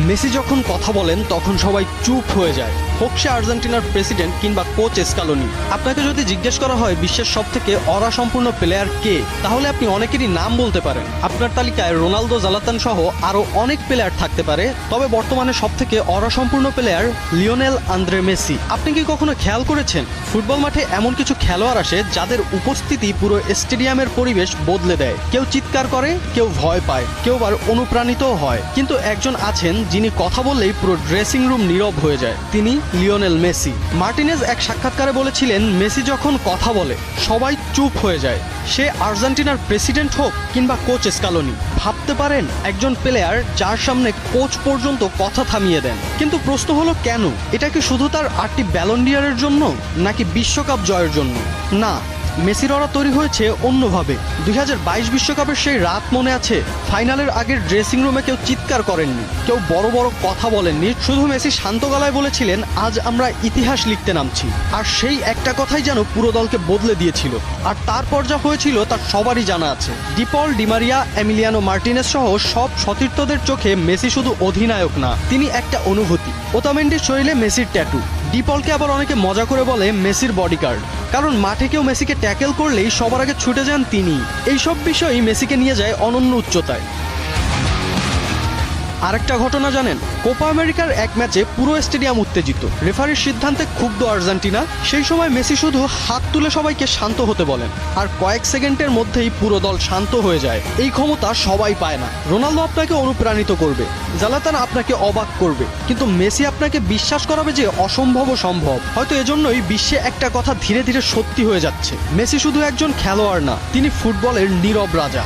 Messi যখন কথা বলেন তখন সবাই চুপ হয়ে যায়, হোক সে আর্জেন্টিনার প্রেসিডেন্ট কিংবা কোচ স্কালোনি। আপনাকে যদি জিজ্ঞেস করা হয় বিশ্বের সবথেকে অরাসম্পূর্ণ প্লেয়ার কে, তাহলে আপনি অনেকেরই নাম বলতে পারেন। আপনার তালিকায় রোনালদো, জালাতান সহ আরও অনেক প্লেয়ার থাকতে পারে, তবে বর্তমানে সবথেকে অরাসম্পূর্ণ প্লেয়ার লিওনেল আন্দ্রে মেসি। আপনি কি কখনো খেয়াল করেছেন ফুটবল মাঠে এমন কিছু খেলোয়াড় আসে যাদের উপস্থিতি পুরো স্টেডিয়ামের পরিবেশ বদলে দেয়? কেউ চিৎকার করে, কেউ ভয় পায়, কেউ আবার অনুপ্রাণিতও হয়, কিন্তু একজন আছেন যিনি কথা বললেই পুরো ড্রেসিং রুম নীরব হয়ে যায়। তিনি লিওনেল মেসি। মার্টিনেজ এক সাক্ষাৎকারে বলেছিলেন, মেসি যখন কথা বলে সবাই চুপ হয়ে যায়, সে আর্জেন্টিনার প্রেসিডেন্ট হোক কিংবা কোচ স্কালোনি। ভাবতে পারেন, একজন প্লেয়ার যার সামনে কোচ পর্যন্ত কথা থামিয়ে দেন। কিন্তু প্রশ্ন হলো কেন? এটা কি শুধু তার 8টি ব্যালন ডি'অরের জন্য, নাকি বিশ্বকাপ জয়ের জন্য? না, মেসির ওরা তৈরি হয়েছে অন্যভাবে। 2022 বিশ্বকাপের সেই রাত মনে আছে? ফাইনালের আগের ড্রেসিং রুমে কেউ চিৎকার করেননি, কেউ বড় বড় কথা বলেননি, শুধু মেসি শান্ত গলায় বলেছিলেন, আজ আমরা ইতিহাস লিখতে নামছি। আর সেই একটা কথাই যেন পুরো দলকে বদলে দিয়েছিল। আর তারপর যা হয়েছিল তার সবারই জানা আছে। ডিপল, ডিমারিয়া, এমিলিয়ানো মার্টিনেজ সহ সব সতীর্থদের চোখে মেসি শুধু অধিনায়ক না, তিনি একটা অনুভূতি। ওতামেন্ডির শরীরে মেসির ট্যাটু। ডিপলকে আবার অনেকে মজা করে বলে মেসির বডিগার্ড, কারণ মাঠে কেউ মেসিকে ট্যাকেল করলেই সবার আগে ছুটে যান তিনি। এইসব বিষয়ই মেসিকে নিয়ে যায় অনন্য উচ্চতায়। আরেকটা ঘটনা জানেন? কোপা আমেরিকার এক ম্যাচে পুরো স্টেডিয়াম উত্তেজিত, রেফারির সিদ্ধান্তে ক্ষুব্ধ আর্জেন্টিনা। সেই সময় মেসি শুধু হাত তুলে সবাইকে শান্ত হতে বলেন, আর কয়েক সেকেন্ডের মধ্যেই পুরো দল শান্ত হয়ে যায়। এই ক্ষমতা সবাই পায় না। রোনালদো আপনাকে অনুপ্রাণিত করবে, জালাতান আপনাকে অবাক করবে, কিন্তু মেসি আপনাকে বিশ্বাস করাবে যে অসম্ভবও সম্ভব। হয়তো এজন্যই বিশ্বে একটা কথা ধীরে ধীরে সত্যি হয়ে যাচ্ছে, মেসি শুধু একজন খেলোয়াড় না, তিনি ফুটবলের নীরব রাজা।